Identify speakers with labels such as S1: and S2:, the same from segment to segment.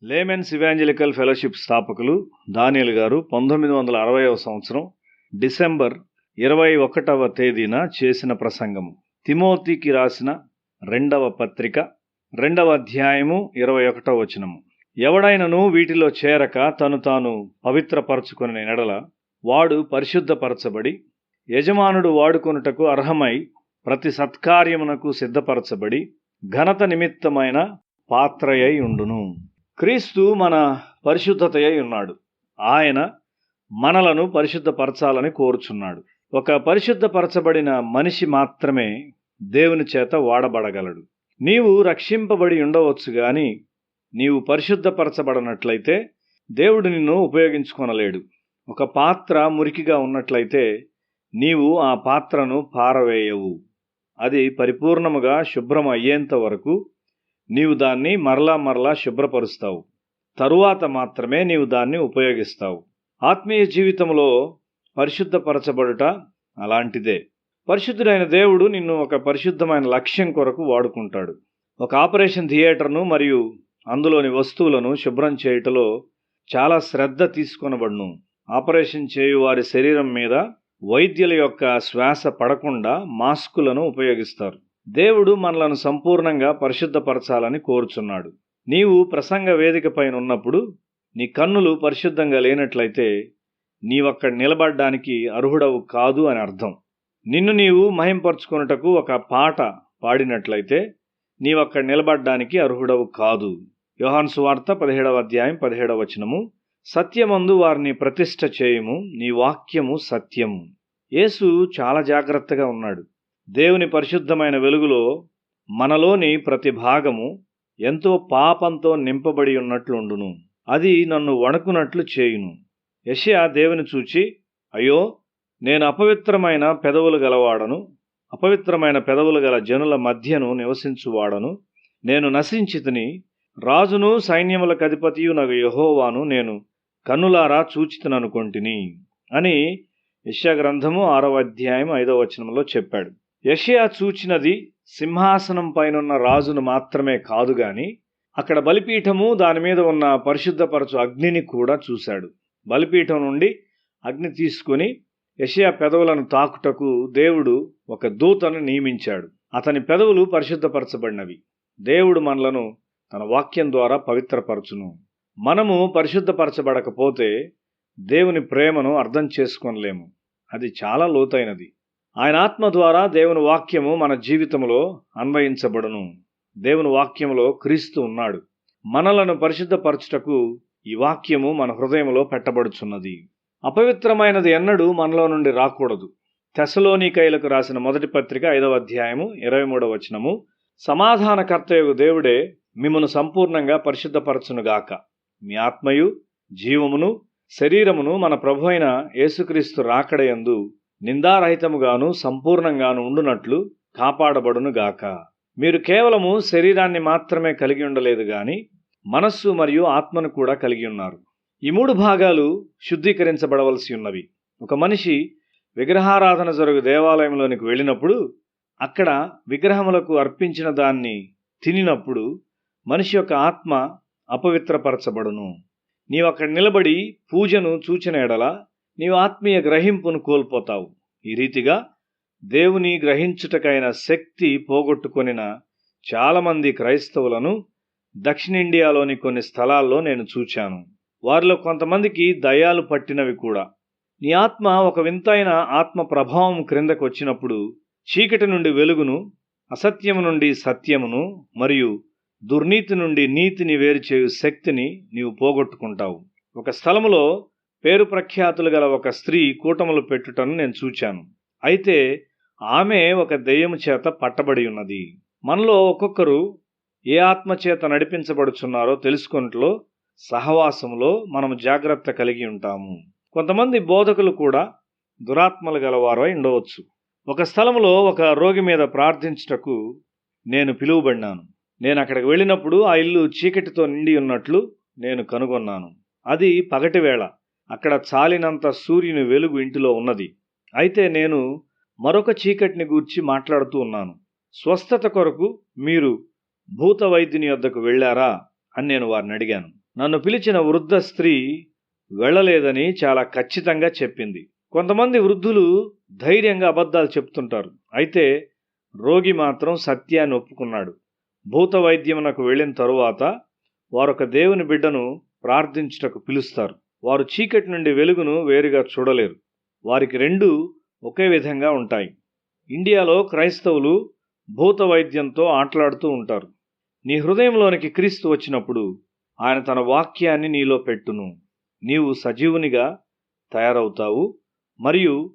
S1: Laymen's evangelical fellowship స్థాపకులు దానియేలు గారు 1960వ సంవత్సరం డిసెంబర్ 21వ తేదీన చేసిన ప్రసంగము. తిమోతికి రాసిన 2వ పత్రిక 2వ అధ్యాయము 21వ వచనము. ఎవడైనను వీటిలో చేరక తను తాను పవిత్రపరచుకునే ఎడల వాడు పరిశుద్ధపరచబడి యజమానుడు వాడుకొనుటకు అర్హమై ప్రతి సత్కార్యమునకు సిద్ధపరచబడి ఘనత నిమిత్తమైన పాత్రయై ఉండును. క్రీస్తు మన పరిశుద్ధతయై ఉన్నాడు. ఆయన మనలను పరిశుద్ధపరచాలని కోరుచున్నాడు. ఒక పరిశుద్ధపరచబడిన మనిషి మాత్రమే దేవుని చేత వాడబడగలడు. నీవు రక్షింపబడి ఉండవచ్చు గాని నీవు పరిశుద్ధపరచబడనట్లయితే దేవుడు నిన్ను ఉపయోగించుకొనలేడు. ఒక పాత్ర మురికిగా ఉన్నట్లయితే నీవు ఆ పాత్రను పారవేయవు. అది పరిపూర్ణముగా శుభ్రం అయ్యేంత వరకు నీవు దాన్ని మరలా శుభ్రపరుస్తావు. తరువాత మాత్రమే నీవు దాన్ని ఉపయోగిస్తావు. ఆత్మీయ జీవితంలో పరిశుద్ధపరచబడుట అలాంటిదే. పరిశుద్ధుడైన దేవుడు నిన్ను ఒక పరిశుద్ధమైన లక్ష్యం కొరకు వాడుకుంటాడు. ఒక ఆపరేషన్ థియేటర్ను మరియు అందులోని వస్తువులను శుభ్రం చేయుటలో చాలా శ్రద్ధ తీసుకొనబడును. ఆపరేషన్ చేయు వారి శరీరం మీద వైద్యుల యొక్క శ్వాస పడకుండా మాస్కులను ఉపయోగిస్తారు. దేవుడు మనలను సంపూర్ణంగా పరిశుద్ధపరచాలని కోరుచున్నాడు. నీవు ప్రసంగ వేదిక పైన ఉన్నప్పుడు నీ కన్నులు పరిశుద్ధంగా లేనట్లయితే నీవక్కడ నిలబడ్డానికి అర్హుడవు కాదు అని అర్థం. నిన్ను నీవు మహింపరచుకొనుటకు ఒక పాట పాడినట్లయితే నీవక్కడ నిలబడ్డానికి అర్హుడవు కాదు. యోహాను సువార్త 17వ అధ్యాయం 17వ వచనము. సత్యమందు వారిని ప్రతిష్ఠ చేయుము, నీ వాక్యము సత్యము. యేసు చాలా జాగ్రత్తగా ఉన్నాడు. దేవుని పరిశుద్ధమైన వెలుగులో మనలోని ప్రతి భాగము ఎంతో పాపంతో నింపబడి ఉన్నట్లుండును. అది నన్ను వణకునట్లు చేయును. యెషయా దేవుని చూచి, అయ్యో, నేను అపవిత్రమైన పెదవులు గలవాడను, అపవిత్రమైన పెదవులు గల జనుల మధ్యను నివసించువాడను. నేను నశించితిని, రాజును సైన్యములకు అధిపతియు నగు యెహోవాను నేను కన్నులారా చూచితిననుకొంటిని అని యెషయా గ్రంథము 6వ అధ్యాయం 5వ వచనంలో చెప్పాడు. యెషయా చూచినది సింహాసనం పైనున్న రాజును మాత్రమే కాదు గాని అక్కడ బలిపీఠము, దాని మీద ఉన్న పరిశుద్ధపరచు అగ్నిని కూడా చూశాడు. బలిపీఠం నుండి అగ్ని తీసుకుని యెషయా పెదవులను తాకుటకు దేవుడు ఒక దూతను నియమించాడు. అతని పెదవులు పరిశుద్ధపరచబడినవి. దేవుడు మనలను తన వాక్యం ద్వారా పవిత్రపరచును. మనము పరిశుద్ధపరచబడకపోతే దేవుని ప్రేమను అర్థం చేసుకోలేము. అది చాలా లోతైనది. ఆయన ఆత్మ ద్వారా దేవుని వాక్యము మన జీవితంలో అన్వయించబడును. దేవుని వాక్యములో క్రీస్తు ఉన్నాడు. మనలను పరిశుద్ధపరచుటకు ఈ వాక్యము మన హృదయంలో పెట్టబడుచున్నది. అపవిత్రమైనది ఎన్నడూ మనలో నుండి రాకూడదు. తెస్సలోనికైలకు రాసిన 1వ పత్రిక 5వ అధ్యాయము 23వ వచనము. సమాధానకర్తయగు దేవుడే మిమ్మును సంపూర్ణంగా పరిశుద్ధపరచునుగాక. మీ ఆత్మయు జీవమును శరీరమును మన ప్రభువైన యేసుక్రీస్తు రాకడయందు నిందారహితముగాను సంపూర్ణంగాను ఉండునట్లు కాపాడబడునుగాక. మీరు కేవలము శరీరాన్ని మాత్రమే కలిగి ఉండలేదు గాని మనస్సు మరియు ఆత్మను కూడా కలిగి ఉన్నారు. ఈ 3 భాగాలు శుద్ధీకరించబడవలసి ఉన్నవి. ఒక మనిషి విగ్రహారాధన జరుగు దేవాలయంలోనికి వెళ్ళినప్పుడు అక్కడ విగ్రహములకు అర్పించిన దాన్ని తినినప్పుడు మనిషి యొక్క ఆత్మ అపవిత్రపరచబడును. నీవు అక్కడ నిలబడి పూజను చూచిన ఎడల నీవు ఆత్మీయ గ్రహింపును కోల్పోతావు. ఈ రీతిగా దేవుని గ్రహించుటకైన శక్తి పోగొట్టుకొనిన చాలామంది క్రైస్తవులను దక్షిణ ఇండియాలోని కొన్ని స్థలాల్లో నేను చూచాను. వారిలో కొంతమందికి దయ్యాలు పట్టినవి కూడా. నీ ఆత్మ ఒక వింతైన ఆత్మ ప్రభావం క్రిందకు వచ్చినప్పుడు చీకటి నుండి వెలుగును, అసత్యము నుండి సత్యమును మరియు దుర్నీతి నుండి నీతిని వేరుచేయు శక్తిని నీవు పోగొట్టుకుంటావు. ఒక స్థలములో పేరు ప్రఖ్యాతులు గల ఒక స్త్రీ కూటములు పెట్టుటను నేను చూచాను. అయితే ఆమె ఒక దెయ్యము చేత పట్టబడి ఉన్నది. మనలో ఒక్కొక్కరు ఏ ఆత్మ చేత నడిపించబడుచున్నారో తెలుసుకొనుటలో సహవాసములో మనము జాగ్రత్త కలిగి ఉంటాము. కొంతమంది బోధకులు కూడా దురాత్మలు గలవారై ఉండవచ్చు. ఒక స్థలములో ఒక రోగి మీద ప్రార్థించుటకు నేను పిలువబడినాను. నేను అక్కడికి వెళ్ళినప్పుడు ఆ ఇల్లు చీకటితో నిండి ఉన్నట్లు నేను కనుగొన్నాను. అది పగటి వేళ. అక్కడ చాలినంత సూర్యుని వెలుగు ఇంటిలో ఉన్నది. అయితే నేను మరొక చీకటిని గూర్చి మాట్లాడుతూ ఉన్నాను. స్వస్థత కొరకు మీరు భూత వైద్యుని యొద్దకు వెళ్ళారా అని నేను వారిని అడిగాను. నన్ను పిలిచిన వృద్ధ స్త్రీ వెళ్ళలేదని చాలా ఖచ్చితంగా చెప్పింది. కొంతమంది వృద్ధులు ధైర్యంగా అబద్ధాలు చెప్తుంటారు. అయితే రోగి మాత్రం సత్యాన్ని ఒప్పుకున్నాడు. భూత వైద్యమునకు వెళ్ళిన తరువాత వారొక దేవుని బిడ్డను ప్రార్థించుటకు పిలుస్తారు. వారు చీకటి నుండి వెలుగును వేరుగా చూడలేరు. వారికి రెండూ ఒకే విధంగా ఉంటాయి. ఇండియాలో క్రైస్తవులు భూత వైద్యంతో ఆటలాడుతూ ఉంటారు. నీ హృదయంలోనికి క్రీస్తు వచ్చినప్పుడు ఆయన తన వాక్యాన్ని నీలో పెట్టును. నీవు సజీవునిగా తయారవుతావు మరియు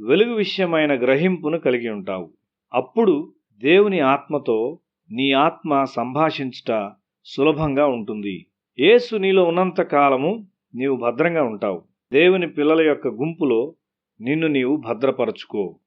S1: వెలుగు విషయమైన గ్రహింపును కలిగి ఉంటావు. అప్పుడు దేవుని ఆత్మతో నీ ఆత్మ సంభాషించుట సులభంగా ఉంటుంది. యేసు నీలో ఉన్నంత కాలము నీవు భద్రంగా ఉంటావు. దేవుని పిల్లల యొక్క గుంపులో నిన్ను నీవు భద్రపరచుకో.